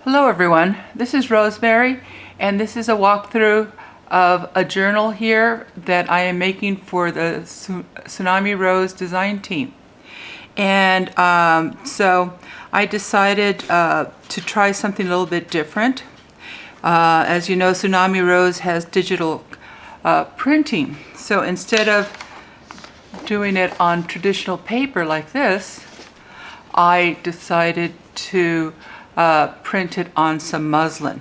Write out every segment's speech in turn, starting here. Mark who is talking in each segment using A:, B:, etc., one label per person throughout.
A: Hello everyone, this is Rosemary and this is a walkthrough of a journal here that I am making for the Tsunami Rose design team. And so I decided to try something a little bit different. As you know, Tsunami Rose has digital printing. So instead of doing it on traditional paper like this, I decided to print it on some muslin.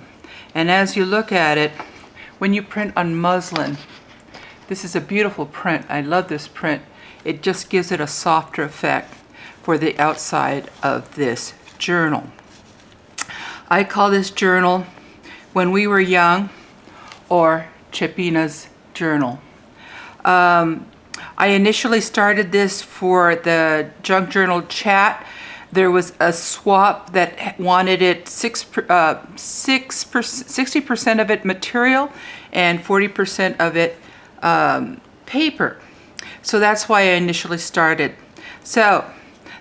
A: And as you look at it, when you print on muslin, this is a beautiful print. I love this print. It just gives it a softer effect for the outside of this journal. I call this journal When We Were Young, or Chepina's Journal. I initially started this for the Junk Journal chat. There was a swap that wanted it 60% of it material and 40% of it paper. So that's why I initially started. So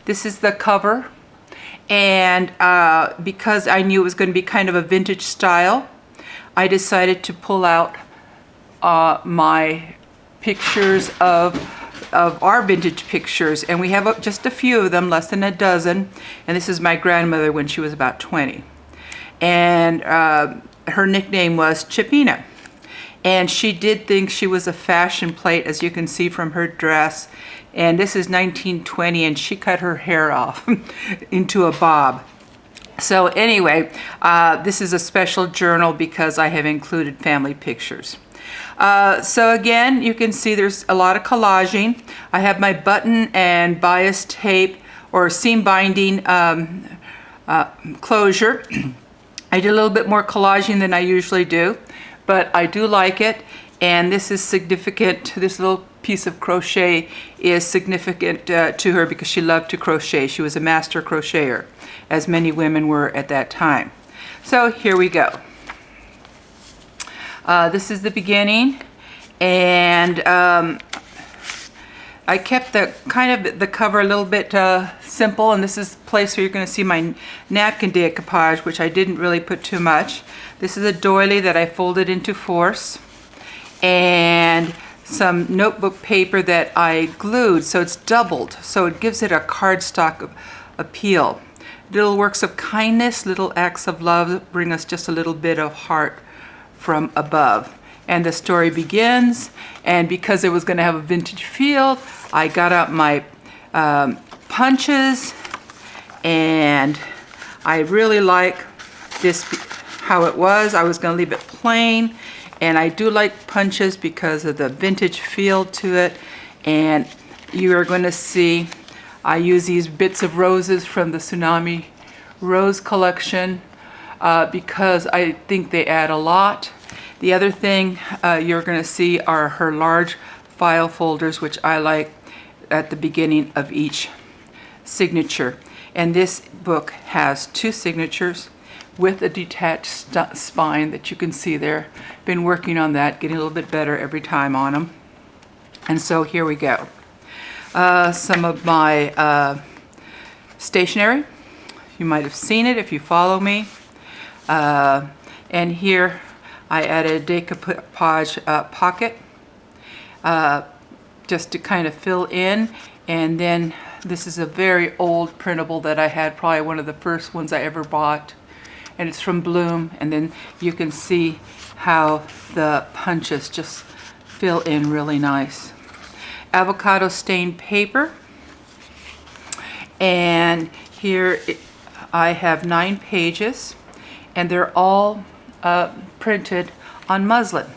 A: this is the cover, and because I knew it was going to be kind of a vintage style, I decided to pull out my pictures of our vintage pictures, and we have just a few of them, less than a dozen. And this is my grandmother when she was about 20, and her nickname was Chepina, and she did think she was a fashion plate, as you can see from her dress. And this is 1920, and she cut her hair off into a bob. So anyway, this is a special journal because I have included family pictures. So again, you can see there's a lot of collaging. I have my button and bias tape or seam binding closure. I did a little bit more collaging than I usually do, but I do like it. And this is significant. This little piece of crochet is significant to her because she loved to crochet. She was a master crocheter, as many women were at that time. So here we go. This is the beginning, and I kept the cover a little bit simple, and this is the place where you're going to see my napkin decoupage, which I didn't really put too much. This is a doily that I folded into force, and some notebook paper that I glued, so it's doubled, so it gives it a cardstock appeal. Little works of kindness, little acts of love bring us just a little bit of heart from above. And the story begins, and because it was going to have a vintage feel, I got out my punches, and I really like this how it was. I was going to leave it plain, and I do like punches because of the vintage feel to it. And you are going to see I use these bits of roses from the Tsunami Rose collection because I think they add a lot. The other thing you're going to see are her large file folders, which I like at the beginning of each signature. And this book has two signatures with a detached spine that you can see there. Been working on that, getting a little bit better every time on them. And so here we go. Some of my stationery. You might have seen it if you follow me. And here I added a decoupage pocket just to kind of fill in. And then this is a very old printable that I had, probably one of the first ones I ever bought. And it's from Bloom. And then you can see how the punches just fill in really nice. Avocado stained paper, and here I have 9 pages, and they're all printed on muslin.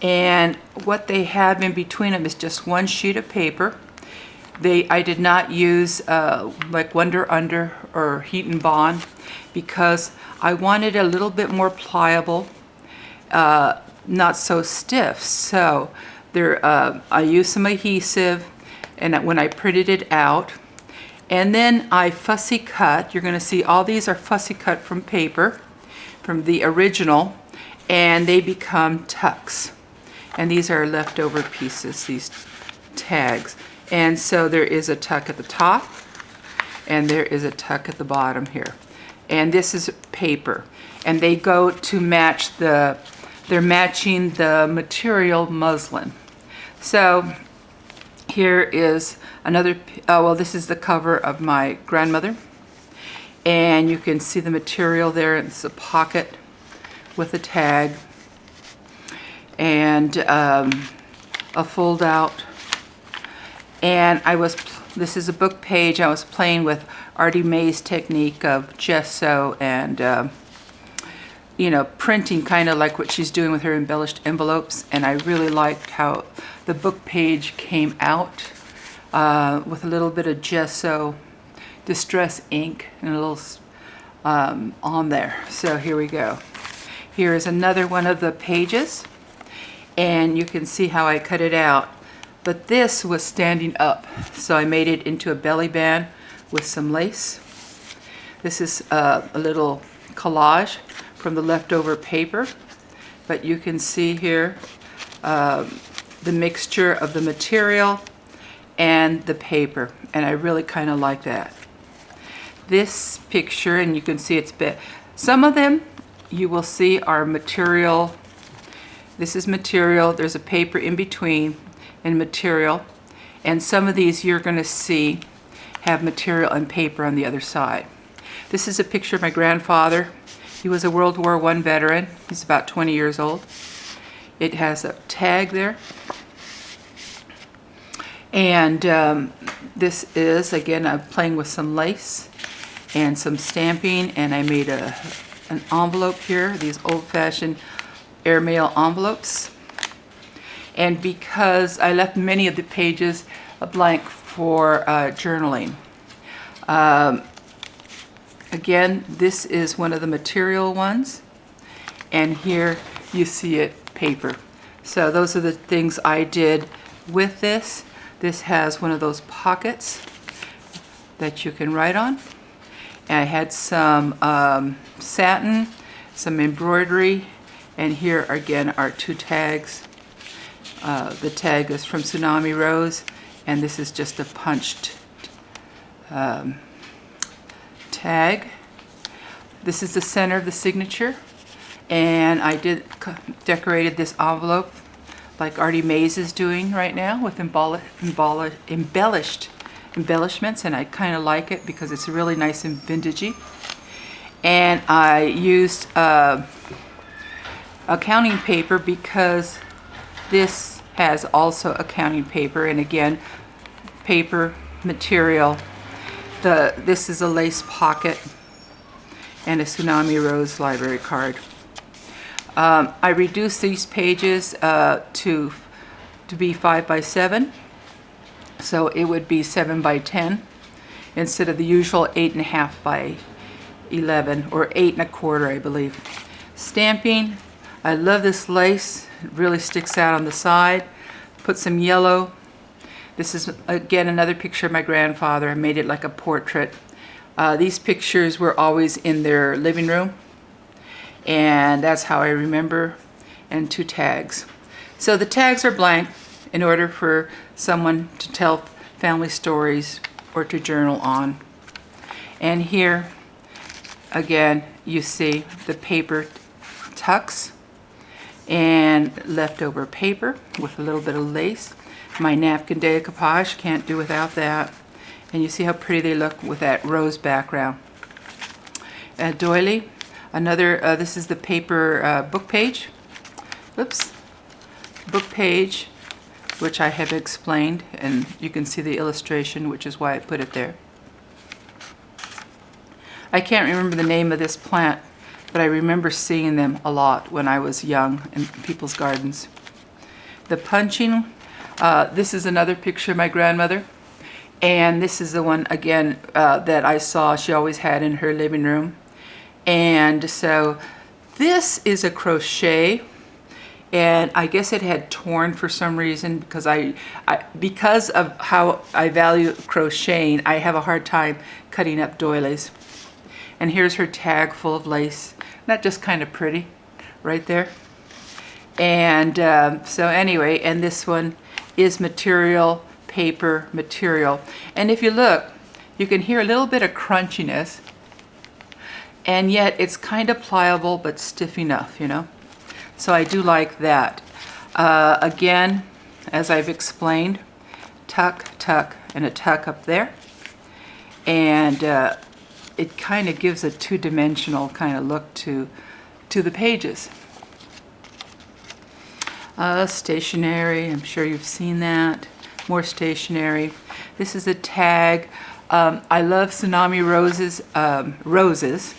A: And what they have in between them is just one sheet of paper. I did not use like Wonder Under or Heat and Bond because I wanted a little bit more pliable, not so stiff. So there, I used some adhesive, and when I printed it out, and then I fussy cut. You're going to see all these are fussy cut from paper, from the original, and they become tucks. And these are leftover pieces, these tags. And so there is a tuck at the top, and there is a tuck at the bottom here. and this is paper, and they go to match they're matching the material muslin. So here is another, well, this is the cover of my grandmother, and you can see the material there. It's a pocket with a tag and a fold out. And this is a book page. I was playing with Artie May's technique of gesso and you know, printing, kind of like what she's doing with her embellished envelopes. And I really liked how the book page came out with a little bit of gesso, distress ink, and a little on there. So here we go. Here is another one of the pages, and you can see how I cut it out. But this was standing up, so I made it into a belly band with some lace. This is a little collage from the leftover paper, but you can see here the mixture of the material and the paper, and I really kind of like that. This picture, and you can see it's some of them you will see are material. This is material. There's a paper in between and material, and some of these you're going to see have material and paper on the other side. This is a picture of my grandfather. He was a World War I veteran. He's about 20 years old. It has a tag there. And this is, again, I'm playing with some lace and some stamping, and I made an envelope here, these old-fashioned airmail envelopes. And because I left many of the pages blank for journaling. Again, this is one of the material ones, and here you see it paper. So those are the things I did with this. This has one of those pockets that you can write on. And I had some satin, some embroidery, and here again are two tags. The tag is from Tsunami Rose, and this is just a punched tag. This is the center of the signature, and I decorated this envelope like Artie Mays is doing right now with embellishments, and I kind of like it because it's really nice and vintagey. And I used accounting paper because this has also accounting paper, and again, paper material. This is a lace pocket and a Tsunami Rose library card. I reduced these pages to be 5 by 7, so it would be 7 by 10 instead of the usual 8.5 by 11 or 8 1/4, I believe. Stamping. I love this lace. It really sticks out on the side. Put some yellow. This is again another picture of my grandfather. I made it like a portrait. These pictures were always in their living room, and that's how I remember. And two tags. So the tags are blank in order for someone to tell family stories or to journal on. And here again you see the paper tucks and leftover paper with a little bit of lace. My napkin decoupage, can't do without that. And you see how pretty they look with that rose background. Doily, another, this is the paper book page. Oops. Book page, which I have explained, and you can see the illustration, which is why I put it there. I can't remember the name of this plant, but I remember seeing them a lot when I was young in people's gardens. The punching. This is another picture of my grandmother, and this is the one again that I saw she always had in her living room. And so this is a crochet, and I guess it had torn for some reason because because of how I value crocheting, I have a hard time cutting up doilies. And here's her tag full of lace. Not just kind of pretty right there. And so anyway, and this one is material, paper material. And if you look, you can hear a little bit of crunchiness. and yet it's kind of pliable but stiff enough, you know. So I do like that. Again, as I've explained, tuck, tuck, and a tuck up there. And it kind of gives a two-dimensional kind of look to the pages. Stationery, I'm sure you've seen that. More stationery. This is a tag. I love Tsunami roses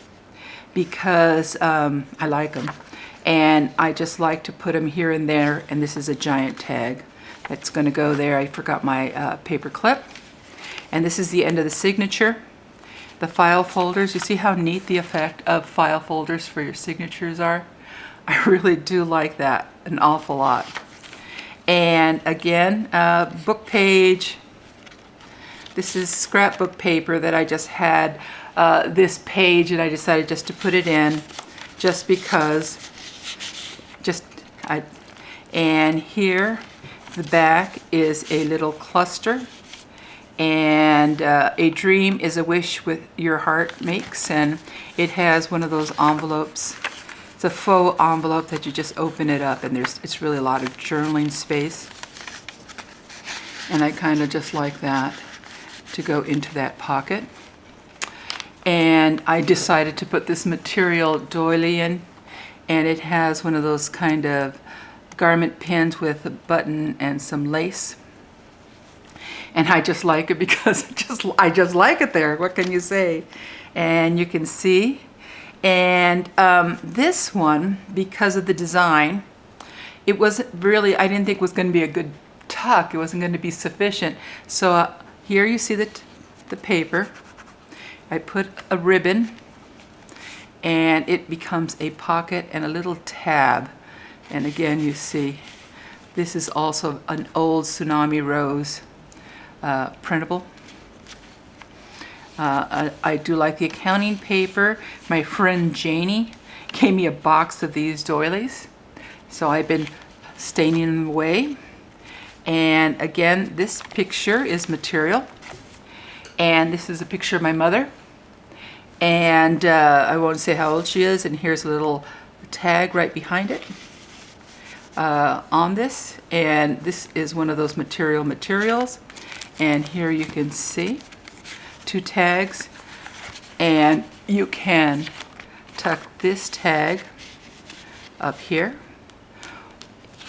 A: because I like them. And I just like to put them here and there, and this is a giant tag that's going to go there. I forgot my paper clip. And this is the end of the signature. The file folders, you see how neat the effect of file folders for your signatures are? I really do like that an awful lot. And again, book page. This is scrapbook paper that I just had this page, and I decided just to put it in just because. And here, the back is a little cluster. And a dream is a wish with your heart makes, and it has one of those envelopes. It's a faux envelope that you just open it up, and it's really a lot of journaling space. And I kind of just like that to go into that pocket. And I decided to put this material doily in, and it has one of those kind of garment pins with a button and some lace. And I just like it because I just like it there. What can you say? And you can see. And this one, because of the design, it wasn't really, I didn't think it was going to be a good tuck. It wasn't going to be sufficient. So here you see the paper. I put a ribbon, and it becomes a pocket and a little tab. And again, you see, this is also an old Tsunami Rose printable. I do like the accounting paper. My friend Janie gave me a box of these doilies, so I've been staining them away. And again, this picture is material, and this is a picture of my mother. And I won't say how old she is, and here's a little tag right behind it on this. And this is one of those materials. And here you can see 2 tags, and you can tuck this tag up here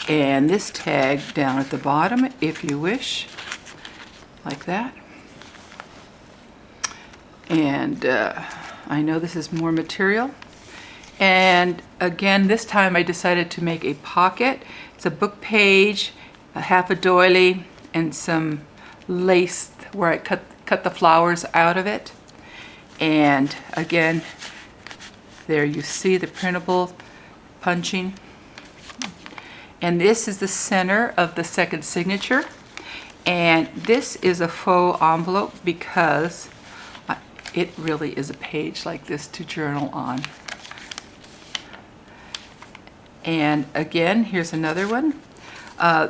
A: and this tag down at the bottom if you wish, like that. And I know this is more material. And again, this time I decided to make a pocket. It's a book page, a half a doily, and some lace where I cut the flowers out of it. And again, there you see the printable punching. And this is the center of the second signature. And this is a faux envelope because it really is a page like this to journal on. And again, here's another one.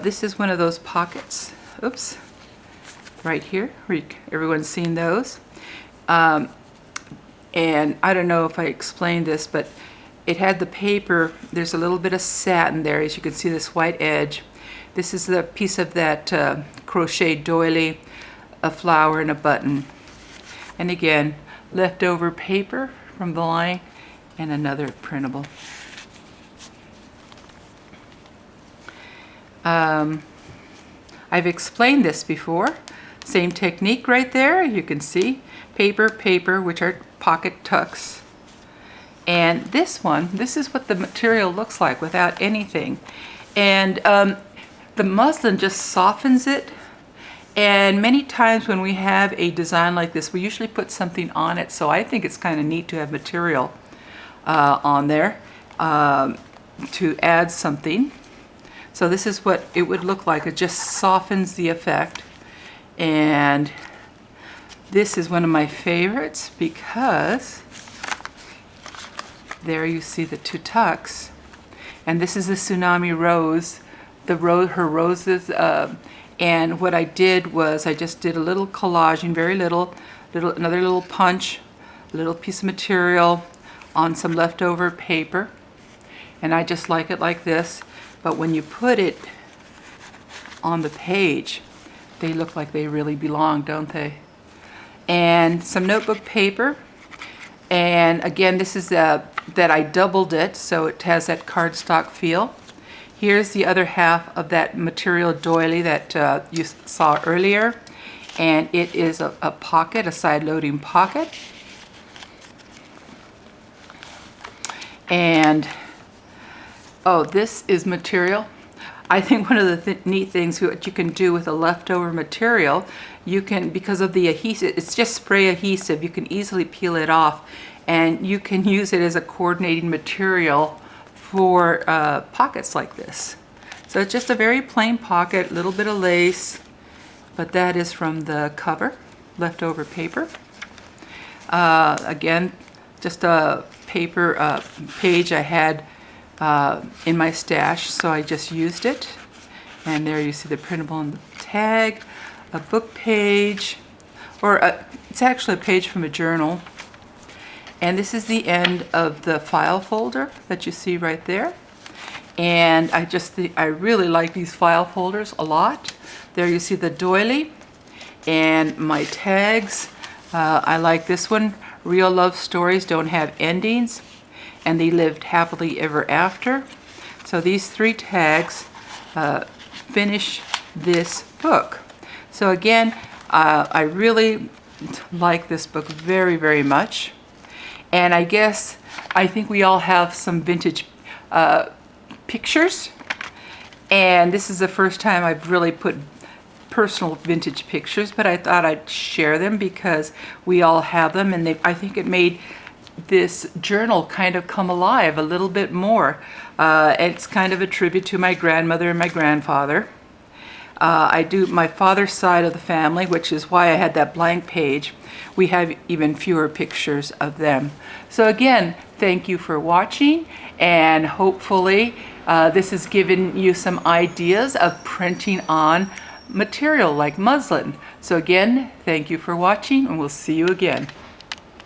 A: This is one of those pockets. Oops. Right here. Everyone's seen those. And I don't know if I explained this, but it had the paper. There's a little bit of satin there, as you can see this white edge. This is the piece of that crochet doily, a flower and a button. And again, leftover paper from the line and another printable. I've explained this before. Same technique right there. You can see paper, which are pocket tucks. And this one, this is what the material looks like without anything. And the muslin just softens it. And many times when we have a design like this, we usually put something on it. So I think it's kind of neat to have material on there to add something. So this is what it would look like. It just softens the effect. And this is one of my favorites because there you see the 2 tucks. And this is the Tsunami Rose, her roses. And what I did was I just did a little collaging, very little, another little punch, a little piece of material, on some leftover paper, and I just like it like this. But when you put it on the page, they look like they really belong, don't they? And some notebook paper. And again, this is that I doubled it, so it has that cardstock feel. Here's the other half of that material doily that you saw earlier. And it is a pocket, a side-loading pocket. And, oh, this is material. I think one of the neat things what you can do with a leftover material, you can, because of the adhesive, it's just spray adhesive, you can easily peel it off, and you can use it as a coordinating material for pockets like this. So it's just a very plain pocket, a little bit of lace, but that is from the cover, leftover paper. Again, just a paper page I had in my stash, so I just used it. And there you see the printable and the tag, a book page, it's actually a page from a journal. And this is the end of the file folder that you see right there. And I really like these file folders a lot. There you see the doily and my tags. I like this one. Real love stories don't have endings, and they lived happily ever after. So these 3 tags finish this book. So again, I really like this book very, very much. And I think we all have some vintage pictures. And this is the first time I've really put personal vintage pictures, but I thought I'd share them because we all have them, and I think it made this journal kind of come alive a little bit more. It's kind of a tribute to my grandmother and my grandfather. I do my father's side of the family, which is why I had that blank page. We have even fewer pictures of them. So again, thank you for watching, and hopefully this has given you some ideas of printing on material like muslin. So again, thank you for watching, and we'll see you again.